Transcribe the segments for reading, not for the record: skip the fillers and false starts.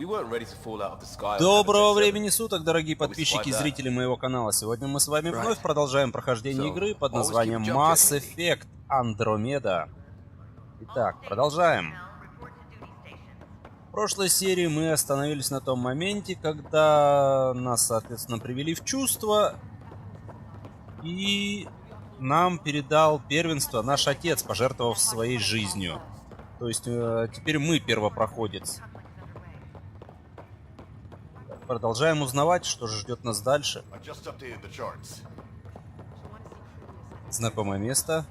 Доброго времени суток, дорогие подписчики и зрители моего канала. Сегодня мы с вами вновь продолжаем прохождение игры под названием Mass Effect Andromeda. Итак, продолжаем. В прошлой серии мы остановились на том моменте, когда нас, соответственно, привели в чувство, и нам передал первенство наш отец, пожертвовав своей жизнью. То есть теперь мы первопроходец. Продолжаем узнавать, что же ждет нас дальше. Знакомое место.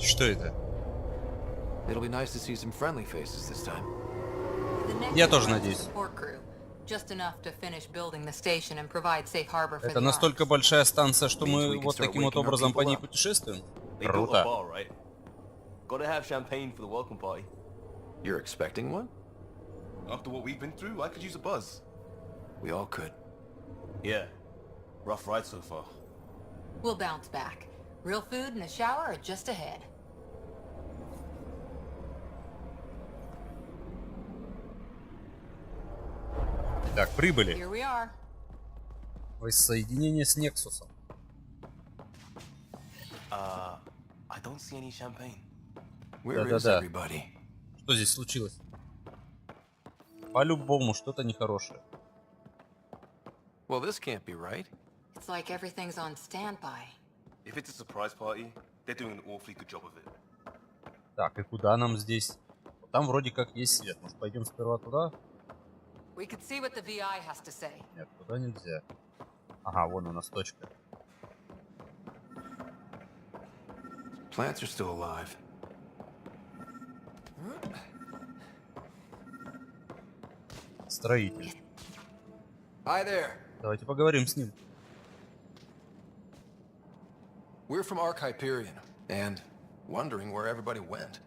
Что это? Я тоже надеюсь. Это настолько большая станция, что мы вот таким вот образом по ней путешествуем? Круто. Так, прибыли. Воссоединение с Нексусом. Да-да-да. Что здесь случилось? По-любому что-то нехорошее. Так, и куда нам здесь? Там вроде как есть свет. Может, пойдем сперва туда? Нет, туда нельзя. Ага, вон у нас точка. Строитель. Давайте поговорим с ним. We're from Ark Hyperion, and wondering where everybody went.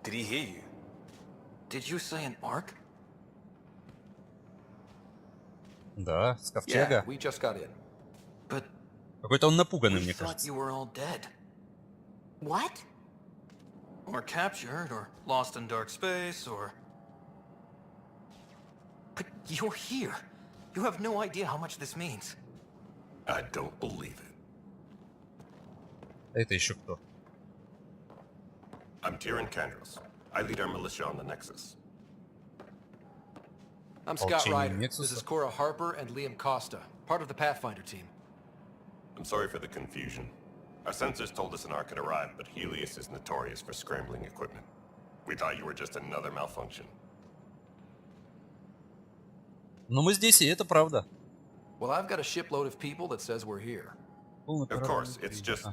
Did he hear you? Did you say an Ark? Да, с ковчега. Yeah, we just got in. But какой-то он напуганный, мне thought кажется. You were all dead. What? Or captured, or lost in dark space, or... But you're here. You have no idea how much this means. I don't believe it. Это еще кто? I'm Tyrion Kandros. I lead our militia on the Nexus. I'm Scott Ryder. This is Cora Harper and Liam Costa, part of the Pathfinder team. I'm sorry for the confusion. Our sensors told us an Ark had arrived, but Helios is notorious for scrambling equipment. We thought you were just another malfunction. Но мы здесь, и это правда. Well, I've got a shipload of people that says we're here. Of course, it's just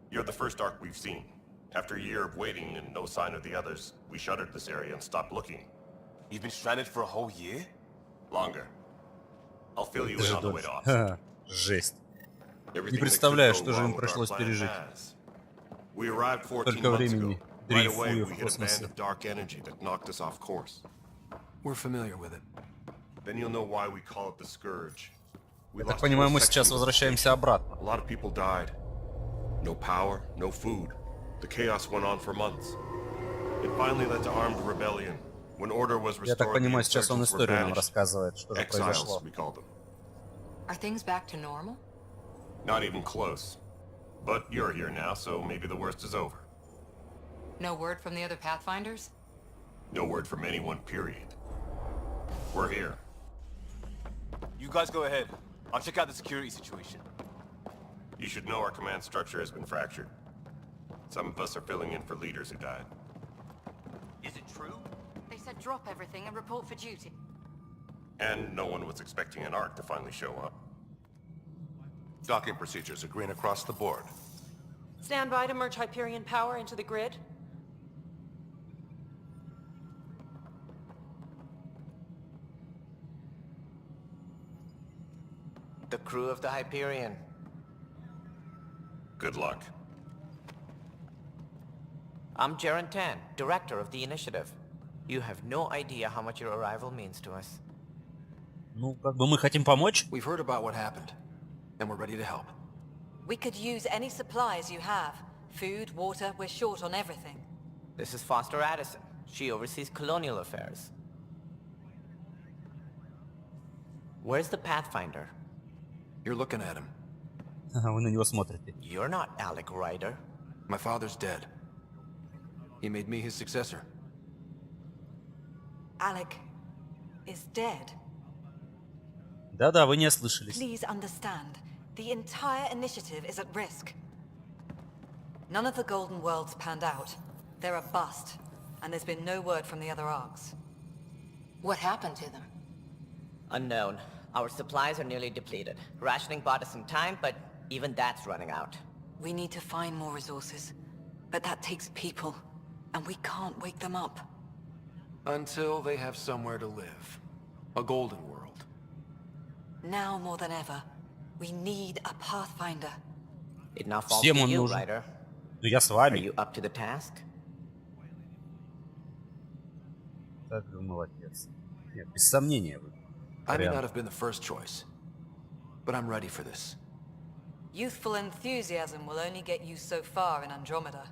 you're the first Ark we've seen. After a year of waiting and no sign of the others, we shuttered this area and stopped looking. You've been stranded for a whole year? Longer. I'll fill you in on the way to Offset. Жесть. Не представляю, что же им пришлось пережить. Столько времени дрейфуя в космосе. Я так понимаю, мы сейчас возвращаемся обратно. Я так понимаю, сейчас он историю нам рассказывает, что же произошло. Not even close. But you're here now, so maybe the worst is over. No word from the other Pathfinders? No word from anyone, period. We're here. You guys go ahead. I'll check out the security situation. You should know our command structure has been fractured. Some of us are filling in for leaders who died. Is it true? They said drop everything and report for duty. And no one was expecting an Ark to finally show up. Docking procedures are green across the board. Stand by to merge Hyperion power into the grid. The crew of the Hyperion. Good luck. I'm Jaren Tan, director of the initiative. You have no idea how much your arrival means to us. Ну, как бы мы хотим помочь. We've heard about what happened, and we're ready to help. We could use any supplies you have. Food, water, we're short on everything. This is Foster Addison. She oversees colonial affairs. Where's the Pathfinder? You're looking at him. Вы на него смотрите. You're not Alec Ryder. My father's dead. He made me his successor. Alec is dead. Да-да, вы не ослышались. Please understand, the entire initiative is at risk. None of the Golden Worlds panned out. They're a bust, and there's been no word from the other arcs. What happened to them? Unknown. Our supplies are nearly depleted. Rationing bought us some time, but even that's running out. We need to find more resources, but that takes people, and we can't wake them up. Until they have somewhere to live. A golden world. Now more than ever, we need a Pathfinder. It now falls Всем to он you, нужен. Ryder. Ну, я с Are вами. you up to the task? Так же молодец. Нет, без сомнения вы. I may not have been the first choice, but I'm ready for this. Youthful enthusiasm will only get you so far in Andromeda.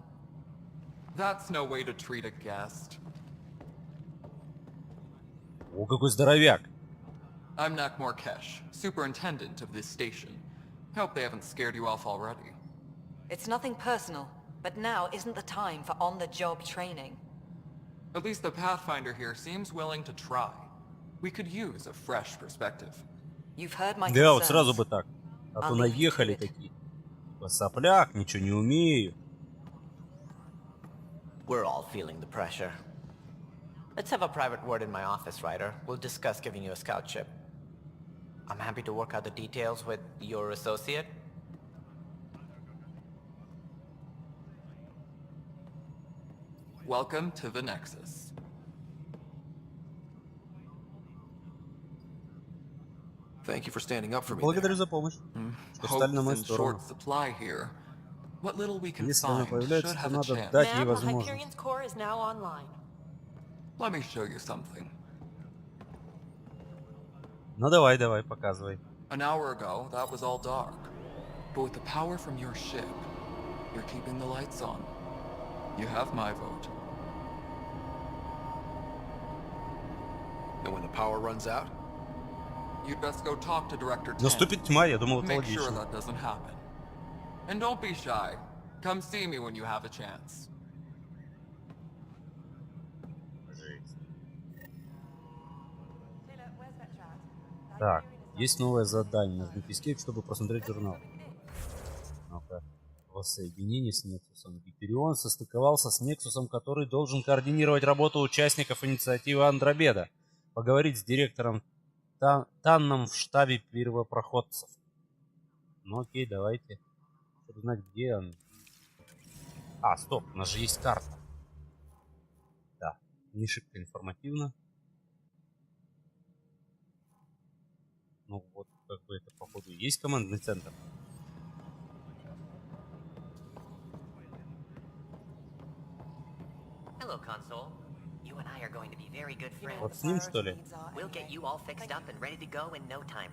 That's no way to treat a guest. О, какой здоровяк. I'm Nak Morkesh, superintendent of this station. Hope they haven't scared you off already. It's nothing personal, but now isn't the time for on-the-job training. At least the Pathfinder here seems willing to try. We could use a fresh perspective. You've heard my Да, вот concerns. сразу бы так. А то наехали такие. Сопляк, ничего не умею. We're all feeling the pressure. Let's have a private word in my office, Ryder. We'll discuss giving you a scout ship. I'm happy to work out the details with your associate. Welcome to the Nexus. Thank you for standing up for me. Благодарю за помощь. Что встали на Hope's мою in сторону. short supply here. What little we can Если она find появляется, should то have a надо chance. дать ей Ma'am, the возможность. Hyperion's core is now online. Let me show you something. Ну давай, давай, показывай. An hour ago, that was all dark. But with the power from your ship, you're keeping the lights on. You have my vote. And when the power runs out, You'd best go talk to Director Tan. Наступит тьма, я думал, это Make sure логично. that doesn't happen. And don't be shy. Come see me when you have a chance. Так, есть новое задание. Нажми escape, чтобы просмотреть журнал. Ну-ка. Воссоединение с Нексусом. Гиперион состыковался с Нексусом, который должен координировать работу участников инициативы Андромеда. Поговорить с директором Танном в штабе первопроходцев. Ну окей, давайте. Чтобы знать, где он. А, стоп, у нас же есть карта. Да, не шибко информативно. Ну вот, как бы это, походу, и есть командный центр. Hello, console. You and I are going to be very good friends. Вот с ним, что ли? We'll get you all fixed up and ready to go in no time.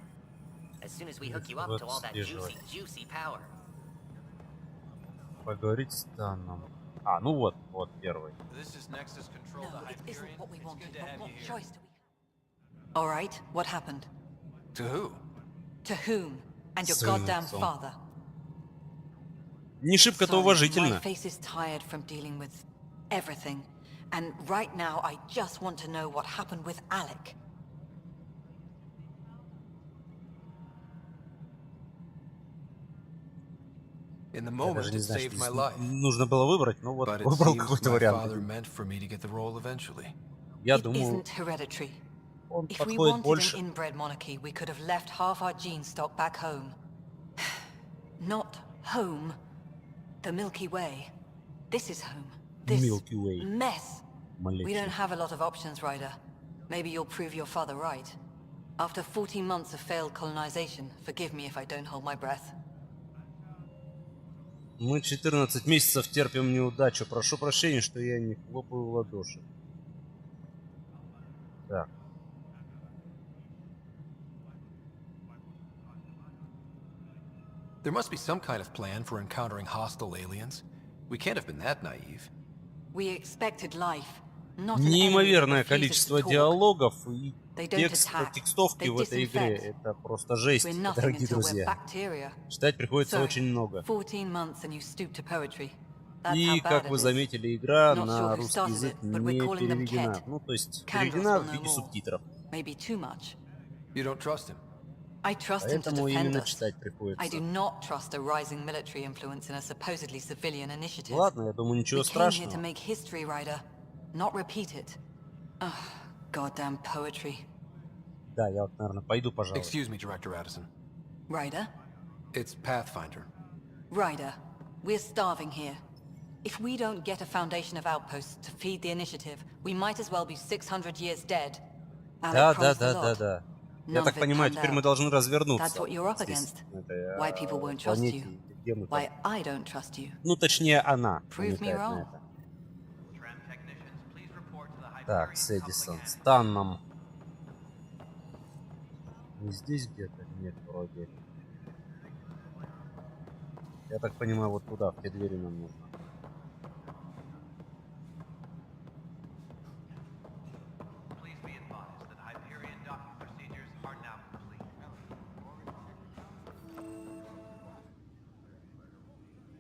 As soon as we hook you up to all that juicy power. Поговорить с Танном. А, ну вот, вот первый. No, it isn't what we wanted. What choice do we have? All right, what happened? to who? To whom? And your Сыну goddamn отцом. father. Не шибко-то Sorry, уважительно. my face is tired from dealing with everything. And right now, I just want to know what happened with Alec. In the Я moment, даже не it знаю, что saved my здесь life. нужно было выбрать, но вот But it выбрал seems какой-то my вариант. father meant for me to get the role eventually. Я It думаю, isn't hereditary. он If we подходит wanted больше. an inbred monarchy, we could have left half our gene stock back home. Not home. The Milky Way. This is home. This Milky Way. mess. We Молекулы. don't have a lot of options, Ryder. Maybe you'll prove your father right. After 14 months of failed colonization, forgive me if I don't hold my breath. Мы 14 месяцев терпим неудачу. Прошу прощения, что я не хлопаю в ладоши. There must be some kind of plan for encountering hostile aliens. We can't have been that naive. We expected life, not an enemy that Неимоверное refuses количество to talk. диалогов и They don't attack, текстовки they в этой игре. disinfect. Это просто жесть, We're nothing дорогие until we're друзья. bacteria. Читать приходится So, очень много. 14 months and you stoop to poetry. That's И, how bad как вы it is. заметили, игра Not sure на who русский started язык it, but we're не calling them переведена. Ket. Ну, то есть Candles переведена will в know виде more. субтитров. Maybe too much. You don't trust him? I trust him to Поэтому defend именно us. читать I do приходится. not trust a rising military influence in a supposedly civilian initiative. Ладно, я думаю, ничего We came here to страшного. make history, Ryder, not repeat it. Ugh, goddamn poetry. Да, я вот, наверное, пойду, пожалуй. Excuse me, Director Addison. Ryder? It's Pathfinder. Ryder, we're starving here. If we don't get a foundation of outposts to feed the initiative, we might as well be 600 years dead. Да, да, да, да, да. Я так понимаю, теперь мы должны развернуться. That's what you're up Здесь, against. на этой, Why people won't trust планете, you. где мы там. Why I don't trust you. Ну, точнее, она Prove me намекает на wrong. это. Так, с Эдисон, с данном. Не здесь где-то? Нет, вроде. Я так понимаю, вот туда, в те двери нам нужно.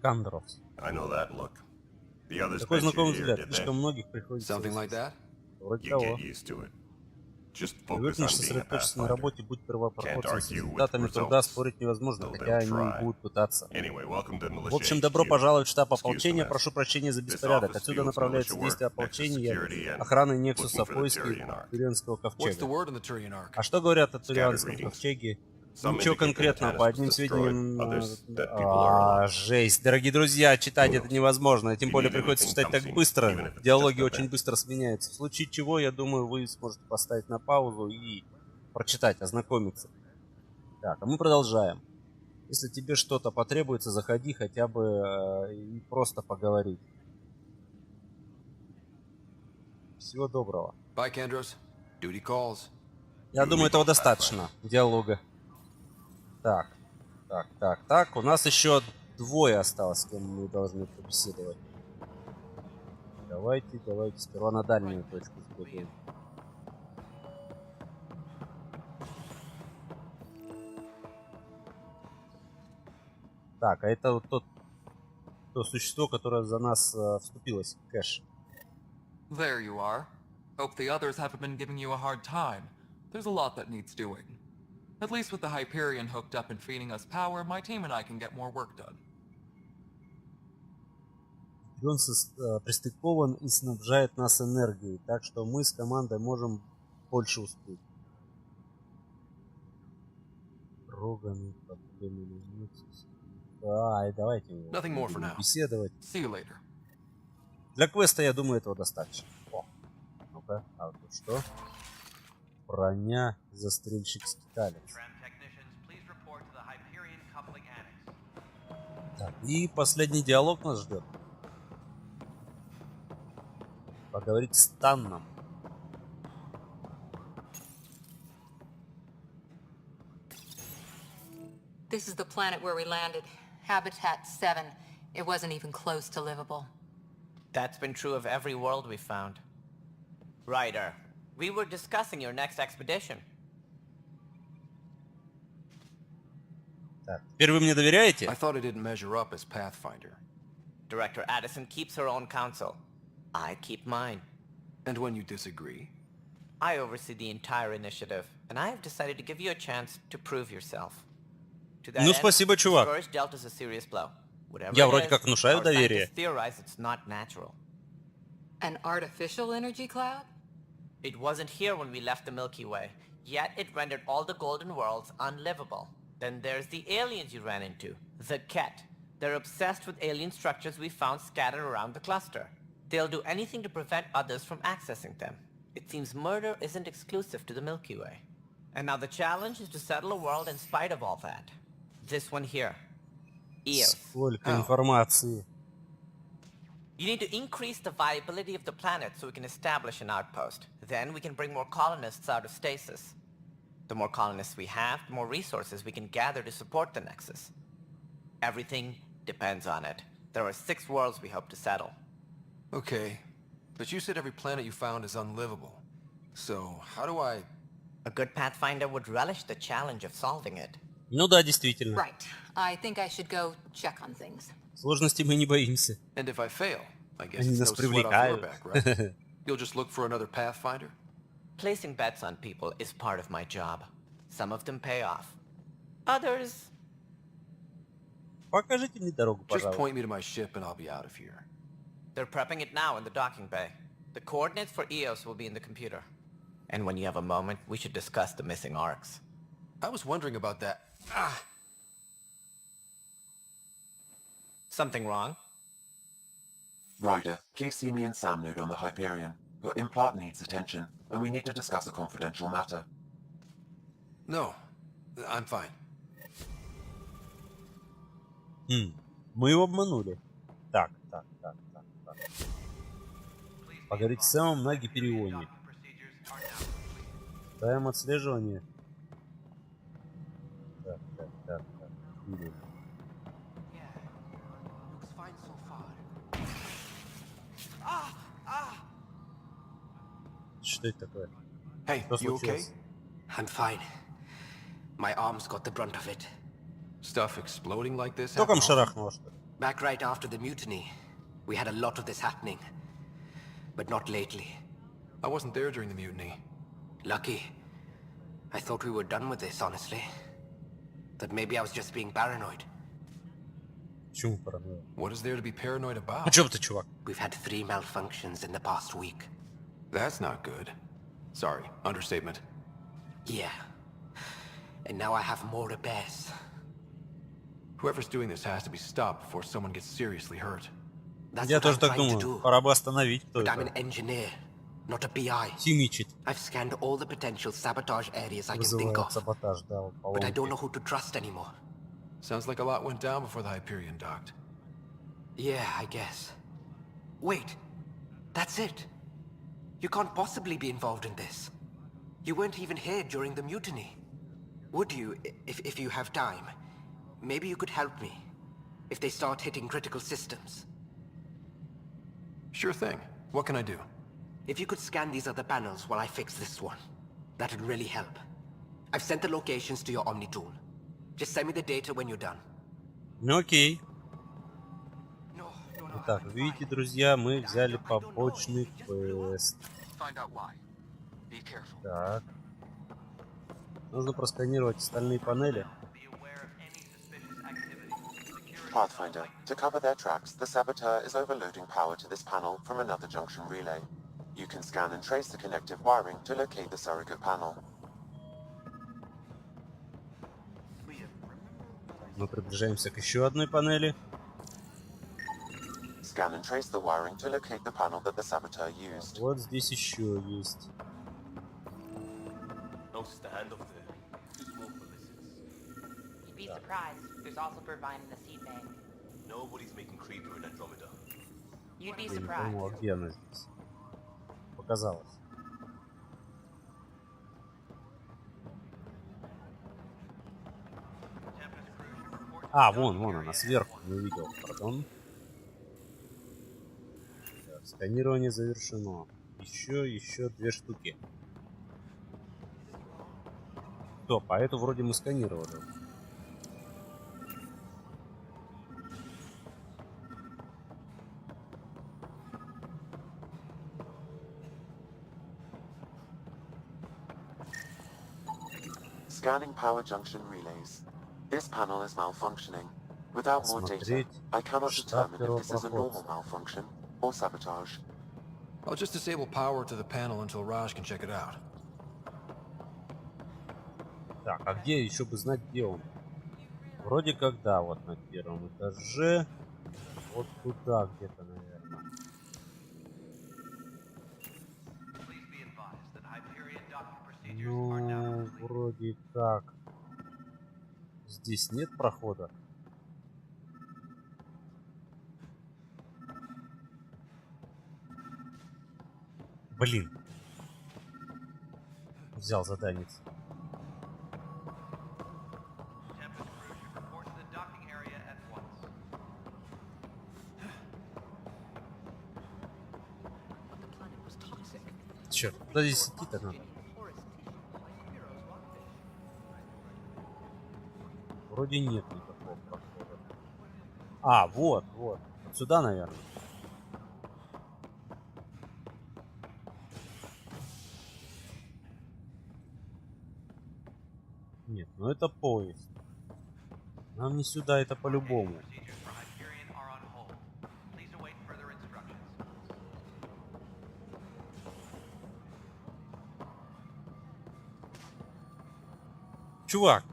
Кандровс. I know that look. The others Такой bet you знакомый here, взгляд. did they? Слишком многих приходится... Something like that? Вроде You того. get used to it. Just focus on Привыкнешь being a сосредоточиться на pathfinder. работе, будь первопроходцем. Can't С argue with результатами труда results. спорить невозможно, Though хотя they'll они try. будут пытаться. Anyway, welcome to Militia В общем, добро HQ. пожаловать в штаб Excuse the ополчения. mess. Прошу прощения за This беспорядок. office Отсюда deals направляется militia действие work, ополчения security, and охраны Нексуса, looking for the поиски Turian Ark. Турианского What's the ковчега. word on the Turian Ark? А что говорят о Scattered Турианском readings. ковчеге? Some Ничего indicate that конкретного, Tanis по was одним destroyed, сведениям... others that people are Жесть. Дорогие друзья, читать это невозможно. Тем более приходится читать так быстро. Диалоги очень быстро сменяются. В случае чего, я думаю, вы сможете поставить на паузу и прочитать, ознакомиться. Так, а мы продолжаем. Если тебе что-то потребуется, заходи хотя бы и просто поговорить. Всего доброго. Bye, Kendros. Duty calls. Я думаю, этого достаточно. Диалога. Так. Так. У нас еще двое осталось, с кем мы должны побеседовать. Давайте. Сперва на дальнюю точку сбегаем. Так, а это вот то существо, которое за нас вступилось. Кэш. There you are. Hope the others haven't been giving you a hard time. There's a lot that needs doing. At least with the Hyperion hooked up and feeding us power, my team and I can get more work done. Он пристыкован и снабжает нас энергией, так что мы с командой можем больше успеть. Роганный проблемы. Давайте беседовать. See you later. Для квеста, я думаю, этого достаточно. О, ну-ка, а тут что? Броня, застрельщик скиталец. Так, и последний диалог нас ждет. Поговорить с Танном. This is the planet where we landed. Habitat 7. It wasn't even close to livable. That's been true of every world we found. Ryder, we were discussing your next expedition. Так, теперь вы мне доверяете? I thought it didn't measure up as Pathfinder. Director Addison keeps her own counsel. I keep mine. And when you disagree? I oversee the entire initiative, and I have decided to give you a chance to prove yourself. To that Ну, end, спасибо, чувак. the scourge dealt us a serious blow. Whatever Я it вроде is, как внушаю our доверие. scientists theorize it's not natural. An artificial energy cloud? It wasn't here when we left the Milky Way, yet it rendered all the golden worlds unlivable. Then there's the aliens you ran into, the Ket. They're obsessed with alien structures we found scattered around the cluster. They'll do anything to prevent others from accessing them. It seems murder isn't exclusive to the Milky Way. And now the challenge is to settle a world in spite of all that. This one here. Eos. Сколько информации. You need to increase the viability of the planet so we can establish an outpost. Then we can bring more colonists out of stasis. The more colonists we have, the more resources we can gather to support the Nexus. Everything depends on it. There are 6 worlds we hope to settle. Okay, but you said every planet you found is unlivable. So, how do I... A good Pathfinder would relish the challenge of solving it. Ну да, действительно. Right. I think I should go check on things. Сложности мы не боимся. And if I fail, I guess Они it's нас no sweat off your привлекают. back, right? You'll just look for another Pathfinder? Placing bets on people is part of my job. Some of them pay off. Others... Покажите мне дорогу, Just пожалуйста. point me to my ship and I'll be out of here. They're prepping it now in the docking bay. The coordinates for Eos will be in the computer. And when you have a moment, we should discuss the missing arcs. I was wondering about that. Ah! Something wrong? Ryder, please see me and Sam node on the Hyperion. Your implant needs attention, and we need to discuss a confidential matter. No, I'm fine. Мы его обманули. Так. Поговорить с Сэмом на Гиперионе. Даем отслеживание. Так. Или... Что это такое? Hey, Что you okay? случилось? I'm fine. My arms got the brunt of it. Stuff exploding like this? Током шарахнуло, что ли? Back right after the mutiny, we had a lot of this happening. But not lately. I wasn't there during the mutiny. Lucky. I thought we were done with this, honestly. That maybe I was just being paranoid. Почему паранойя? What is there to be paranoid about? Ну чё ты, чувак? We've had 3 malfunctions in the past week. That's not good. Sorry, understatement. Yeah. And now I have more repairs. Whoever's doing this has to be stopped before someone gets seriously hurt. That's Я what тоже I'm так trying to думаю. do. Пора бы остановить, кто But I'm an это engineer, not a PI. химичит. I've scanned all the potential sabotage areas I can think Вызывает of. саботаж, да, But I don't know who to trust anymore. Sounds like a lot went down before the Hyperion docked. Yeah, I guess. Wait. That's it. You can't possibly be involved in this. You weren't even here during the mutiny. Would you, if you have time? Maybe you could help me. If they start hitting critical systems. Sure thing. What can I do? If you could scan these other panels while I fix this one, that would really help. I've sent the locations to your Omni tool. Just send me the data when you're done. Ну окей. Итак, видите, друзья, мы взяли побочный квест. Так. Нужно просканировать остальные панели. Pathfinder, to cover their tracks, the saboteur is overloading power to this panel from another junction relay. You can scan and trace the connective wiring to locate the surrogate panel. Мы приближаемся к еще одной панели. Scan and trace the wiring to locate the panel that the saboteur used. Вот здесь еще есть. Notice the hand over there. You'd be surprised. There's also Purvine in the seed bank. Nobody's making creeper in Andromeda. You'd be Я не surprised. пойму, а где она здесь? Показалось. А, вон она, сверху, не увидел, пардон. Так, сканирование завершено. Еще 2 штуки. Стоп, а эту вроде мы сканировали. Scanning power junction relays. This panel is malfunctioning. Without more data, I cannot determine if this is a normal malfunction or sabotage. I'll just disable power to the panel until Raj can check it out. Так, а где еще бы знать, где он? Вроде как да, вот на первом этаже. Вот туда где-то, наверное. Ну, вроде как. Здесь нет прохода. Блин. Взял заданец. Черт, куда здесь идти-то надо? Вроде нет никакого прохода. А, вот. Вот сюда, наверное. Нет, ну это поезд. Нам не сюда, это по-любому. Чувак,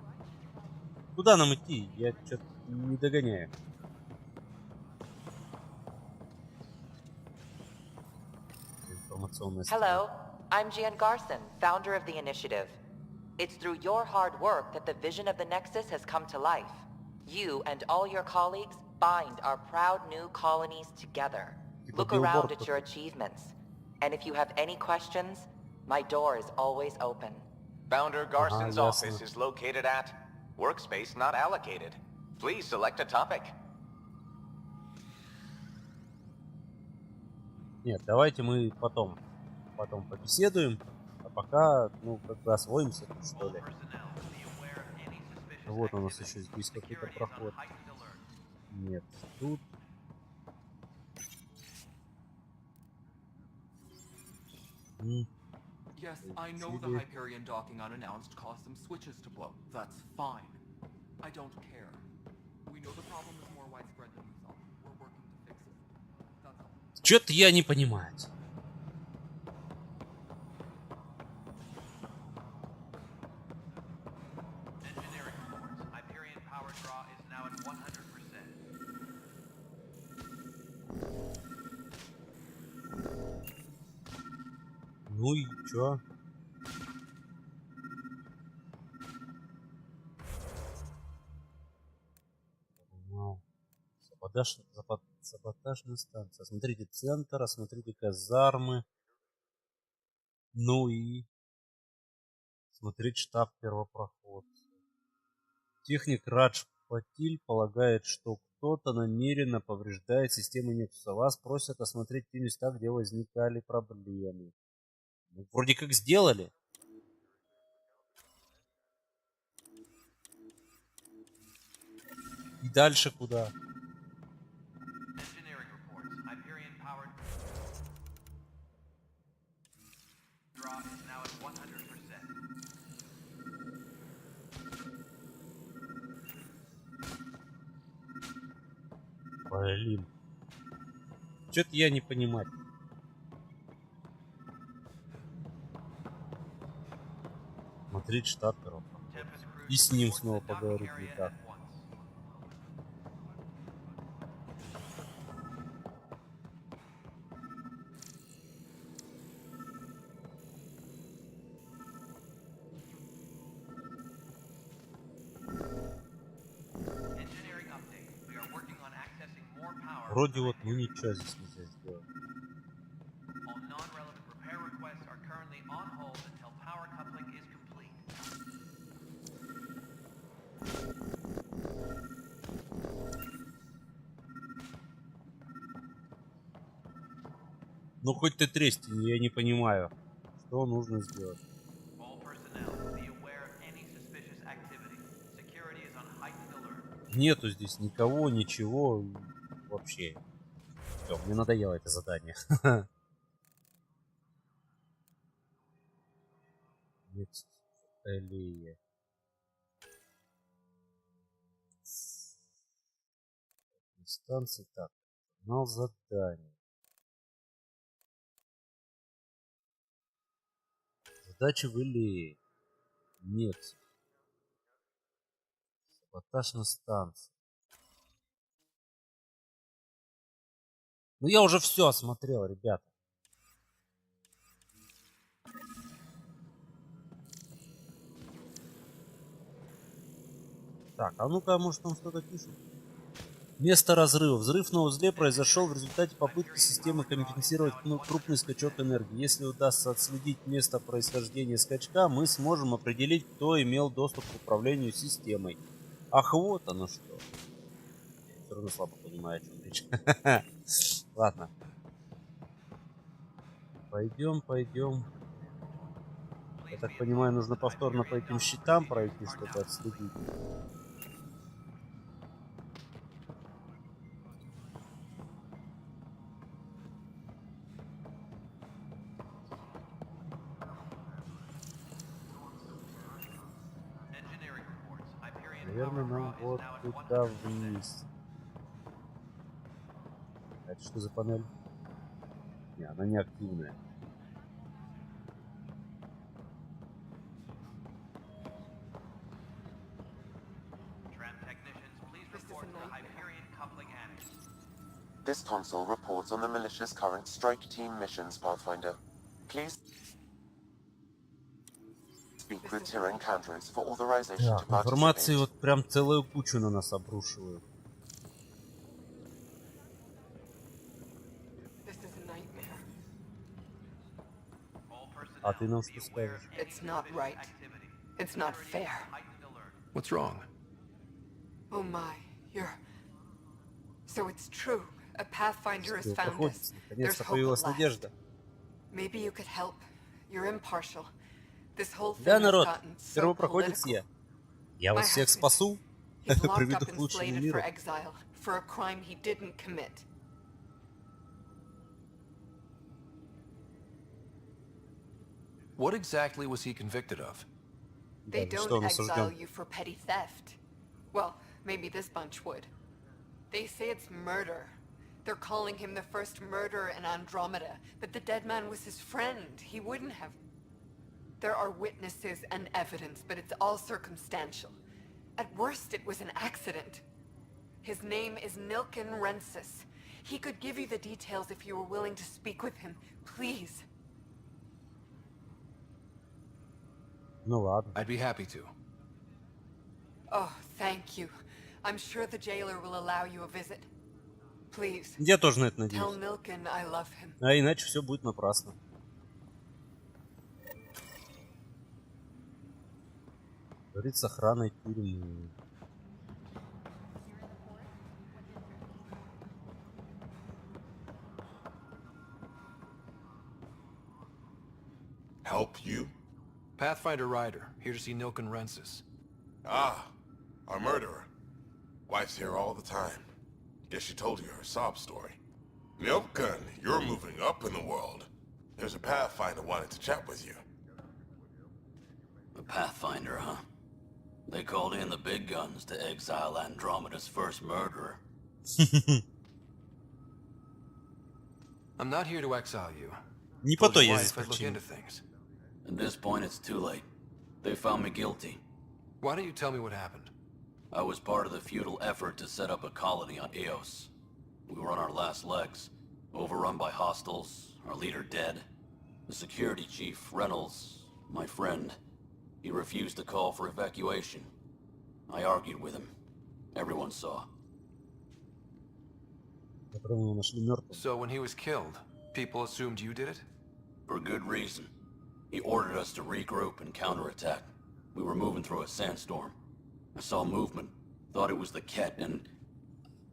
куда нам идти? Я что-то не догоняю. Информационная стрелка. Hello, I'm Jan Garson, founder of the initiative. It's through your hard work that the vision of the Nexus has come to life. You and all your colleagues bind our proud new colonies together. Look around at your achievements. And if you have any questions, my door is always open. Founder Garson's office is located at workspace not allocated. Please select a topic. Нет, давайте мы потом побеседуем, а пока, ну, как бы освоимся, что ли. Вот у нас еще здесь какой-то проход. Нет, тут. Yes, I know the Hyperion docking unannounced caused some switches to blow. That's fine. I don't care. We know the problem is more widespread than we thought. We're working to fix it. That's all. Чё-то я не понимаю. Ну и чё? Саботажная станция. Осмотрите центр, осмотрите казармы. Ну и смотреть штаб первопроходца. Техник Радж Патиль полагает, что кто-то намеренно повреждает систему Нексуса. Вас просят осмотреть те места, где возникали проблемы. Ну, вроде как сделали. И дальше куда? Блин. Что-то я не понимаю. Смотреть штат и с ним снова поговорить не так. Вроде вот, ну ничего здесь нельзя сделать. Ну хоть ты тресни, я не понимаю, что нужно сделать. Нету здесь никого, ничего, вообще. Всё, мне надоело это задание. Нет, аллея. Инстанции, так, журнал заданий. Задачи в аллее. Нет. Саботаж на станции. Ну я уже все осмотрел, ребята. Так, а ну-ка, может там что-то пишет? Место разрыва. Взрыв на узле произошел в результате попытки системы компенсировать крупный скачок энергии. Если удастся отследить место происхождения скачка, мы сможем определить, кто имел доступ к управлению системой. Ах, вот оно что. Я все равно слабо понимаю, о чем речь. Ладно. Пойдем, пойдем. Я так понимаю, нужно повторно по этим щитам пройти, чтобы отследить. Наверное, нам вот туда вниз. Это что за панель? Не, она не активная. This console reports on the militia's current strike team missions, Pathfinder. Please speak with Tyrion Candres for authorization to информации participate. вот прям целую кучу на нас обрушивают. А ты нам что скажешь? It's not right. It's not fair. What's wrong? Oh my, you're... So it's true. A Pathfinder has found us. There's hope at last. Maybe you could help. You're impartial. This whole thing Да, has народ, gotten so первопроходец political. я вас всех спасу. He's locked Приведу up к and лучшему slated for миру. exile for a crime he didn't commit. What exactly was he convicted of? They don't exile you for petty theft. Well, maybe this bunch would. They say it's murder. They're calling him the first murderer in Andromeda, but the dead man was his friend. He wouldn't have... There are witnesses and evidence, but it's all circumstantial. At worst, it was an accident. His name is Nilken Rensis. He could give you the details if you were willing to speak with him. Please. Ну ладно. I'd be happy to. Oh, thank you. I'm sure the jailer will allow you a visit. Please. Я тоже на это Tell надеюсь. Nilken I love him. А иначе все будет напрасно. Говорит, с охраной тюрьмы. Help you? Pathfinder Ryder, here to see Nilken Rensis. Ah, our murderer. Wife's here all the time. Guess she told you her sob story. Nilken, you're moving up in the world. There's a Pathfinder wanting to chat with you. The Pathfinder, huh? They called in the big guns to exile Andromeda's first murderer. I'm not here to exile you. Не по той я Wife, здесь I'd look причине. into things. At this point, it's too late. They found me guilty. Why don't you tell me what happened? I was part of the futile effort to set up a colony on Eos. We were on our last legs, overrun by hostiles, our leader dead. The security chief, Reynolds, my friend, he refused to call for evacuation. I argued with him. Everyone saw. So when he was killed, people assumed you did it? For good reason. He ordered us to regroup and counterattack. We were moving through a sandstorm. I saw movement, thought it was the Ket, and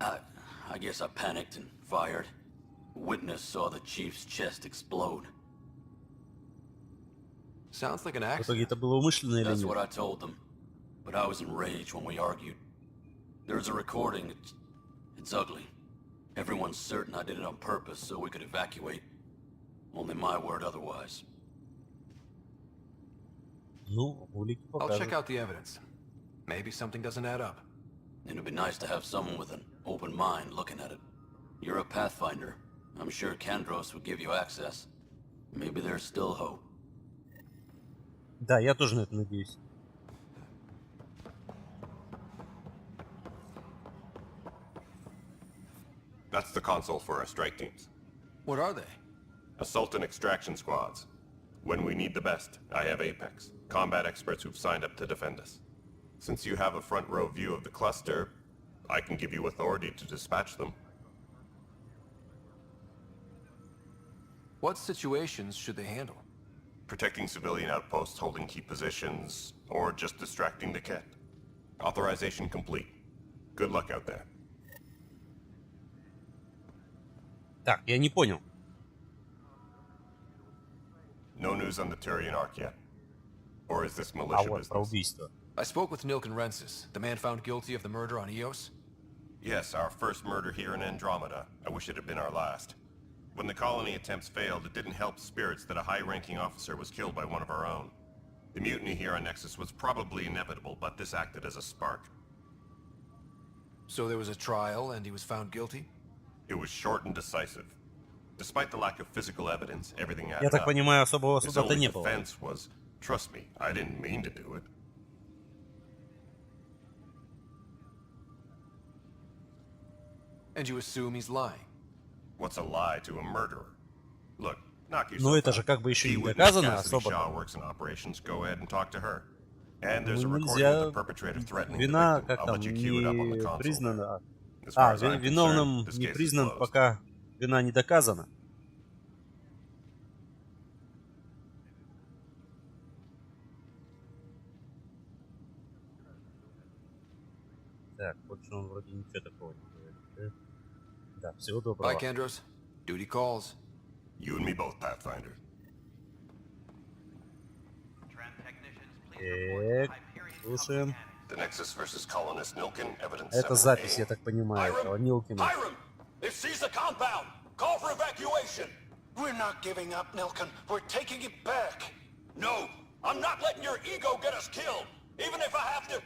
I guess I panicked and fired. Witness saw the chief's chest explode. Sounds like an В accident. итоге это было умышленно или That's what I нет? told them. But I was enraged when we argued. There's a recording. It's ugly. Everyone's certain I did it on purpose so we could evacuate. Only my word otherwise. Ну, улики I'll check покажут. out the evidence. Maybe something doesn't add up. It'd be nice to have someone with an open mind looking at it. You're a Pathfinder. I'm sure Kandros would give you access. Maybe there's still hope. Да, я тоже на это надеюсь. That's the console for our strike teams. What are they? Assault and extraction squads. When we need the best, I have Apex, combat experts who've signed up to defend us. Since you have a front row view of the cluster, I can give you authority to dispatch them. What situations should they handle? Protecting civilian outposts, holding key positions, or just distracting the Ket. Authorization complete. Good luck out there. Так, я не понял. news on the Turian arc yet? Or is this А militia вот про business? убийство. I spoke with Nilken Rensis, the man found guilty of the murder on Eos. Yes, our first murder here in Andromeda. I wish it had been our last. When the colony attempts failed, it didn't help spirits that a high-ranking officer was killed by one of our own. The mutiny here on Nexus was probably inevitable, but this acted as a spark. So there was a trial and he was found guilty? It was short and decisive. Despite the lack of physical evidence, everything added Я так up. понимаю, особого His суда-то only не было. defense was, trust me, I didn't mean to do it. And you assume he's lying? What's a lie to a murderer? Look, knock yourself Но это out. же как бы еще Key не witness доказано Cassidy особо. Shaw works in operations. Go ahead and talk to her. And there's a Ну, recording of the нельзя. perpetrator threatening the Вина, victim. как I'll там, let you cue it up on the не console. признана. As far А, as I'm виновным concerned, this не case is признан, closed. пока вина не доказана. Так, больше он вроде ничего такого не говорит. Да, всего доброго. Bye, Kendros. Duty calls. You and me both, Pathfinder. Так, слушаем. The Nexus versus colonist Nilken, evidence Это 7A. запись, я так понимаю, этого Нилкина. Hiram! They've seized the compound! Call for evacuation! We're not giving up, Nilken. We're taking it back! No! I'm not letting your ego get us killed! Even if I have to...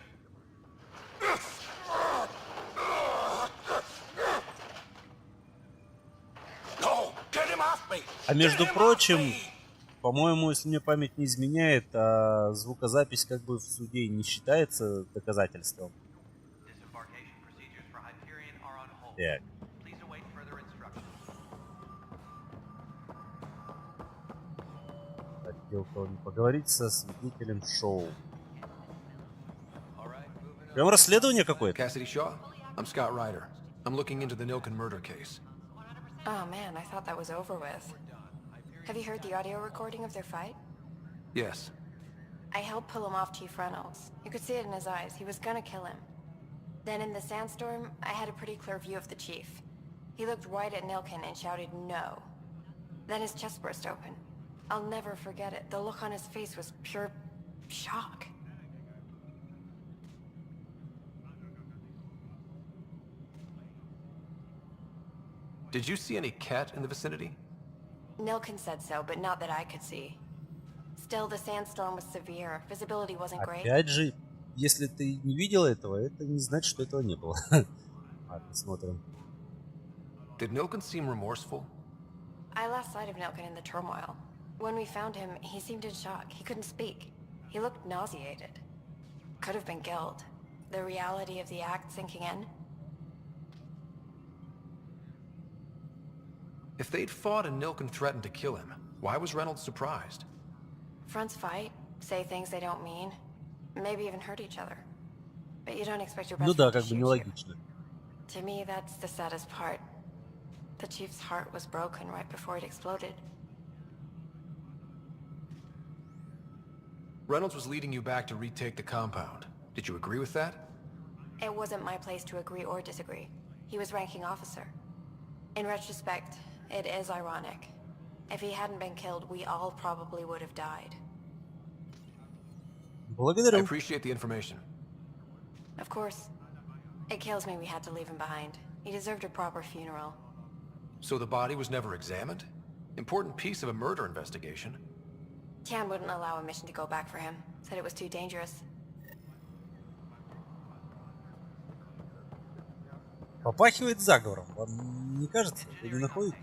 No! Get him off me! А между прочим, по-моему, если мне память не изменяет, звукозапись как бы в суде не считается доказательством. Так. Хотел поговорить со свидетелем шоу. Прям расследование какое-то. Cassidy Shaw? I'm Scott Ryder. I'm looking into the Nilken murder case. Oh man, I thought that was over with. Have you heard the audio recording of their fight? Yes. I helped pull him off Chief Reynolds. You could see it in his eyes. He was gonna kill him. Then in the sandstorm, I had a pretty clear view of the Chief. He looked right at Nilken and shouted no. Then his chest burst open. I'll never forget it. The look on his face was pure shock. Did you see any cat in the vicinity? Nilken said so, but not that I could see. Still, the sandstorm was severe. Visibility wasn't great. Опять же, если ты не видел этого, это не значит, что этого не было. Ладно, смотрим. Did Nilken seem remorseful? I lost sight of Nilken in the turmoil. When we found him, he seemed in shock. He couldn't speak. He looked nauseated. Could have been guilt. The reality of the act sinking in. If they'd fought and Nilken threatened to kill him, why was Reynolds surprised? Fronts fight, say things they don't mean, maybe even hurt each other. But you don't expect your best Ну да, friend to как бы shoot you. нелогично. To me, that's the saddest part. The Chief's heart was broken right before it exploded. Reynolds was leading you back to retake the compound. Did you agree with that? It wasn't my place to agree or disagree. He was ranking officer. In retrospect, it is ironic. If he hadn't been killed, we all probably would have died. Благодарю. I appreciate the information. Of course. It kills me we had to leave him behind. He deserved a proper funeral. So the body was never examined? Important piece of a murder investigation. Tian wouldn't allow a mission to go back for him. Said it was too dangerous. Попахивает заговором. Вам не кажется? Вы не находите?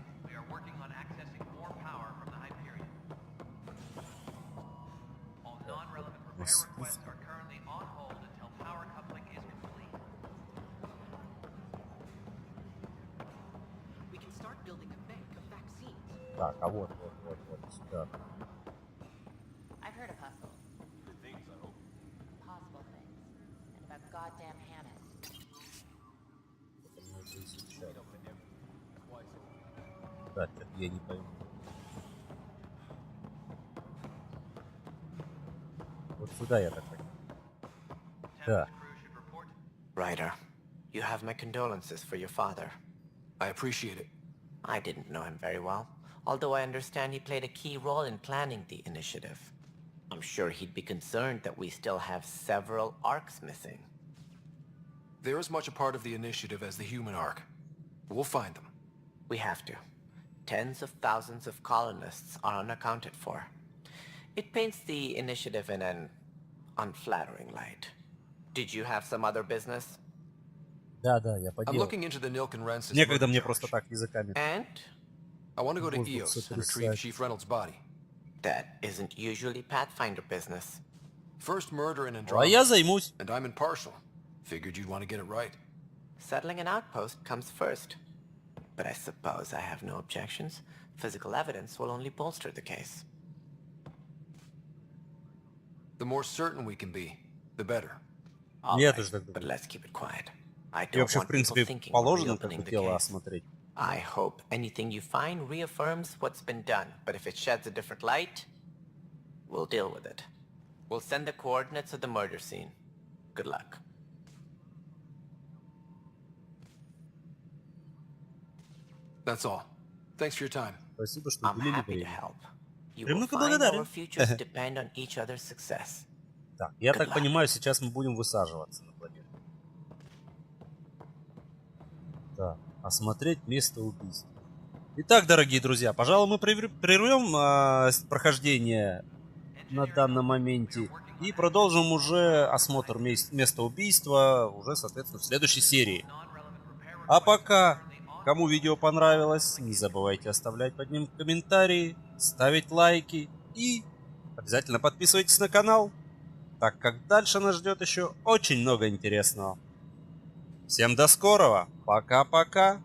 Так, а вот сюда. I've heard of hustle. Good things, I hope. Possible things. And that goddamn Hannah. Да, что-то я не пойму. Вот сюда я так понимаю. Да. Ryder, you have my condolences for your father. I appreciate it. I didn't know him very well. although I understand he played a key role in planning the initiative. I'm sure he'd be concerned that we still have several arcs missing. They're as much a part of the initiative as the human arc. We'll find them. We have to. Tens of thousands of colonists are unaccounted for. It paints the initiative in an unflattering light. Did you have some other business? Да, я I'm поделал. looking into the Nilken Rensis. Некогда мне просто так языками. And? I want to go to EOS and retrieve Chief Reynolds' body. That isn't usually Pathfinder business. First murder in А Andromeda. я займусь. And I'm impartial. Figured you'd want to get it right. Settling an outpost comes first. But I suppose I have no objections. Physical evidence will only bolster the case. The more certain we can be, the better. Я тоже так But думаю. let's keep it quiet. I И don't вообще, в want people принципе, thinking we're положено как reopening бы the тело case. осмотреть. I hope anything you find reaffirms what's been done, but if it sheds a different light, we'll deal with it. We'll send the coordinates of the murder scene. Good luck. That's all. Thanks for your time. Спасибо, что I'm уделили happy to время. help. You will Премного find our благодарен. futures depend on each other's success. Так, я Good так luck. понимаю, сейчас мы будем высаживаться на планету. Так, осмотреть место убийства. Итак, дорогие друзья, пожалуй, мы прервем прохождение на данном моменте и продолжим уже осмотр места убийства уже, соответственно, в следующей серии. А пока, кому видео понравилось, не забывайте оставлять под ним комментарии, ставить лайки и обязательно подписывайтесь на канал, так как дальше нас ждет еще очень много интересного. Всем до скорого, пока-пока!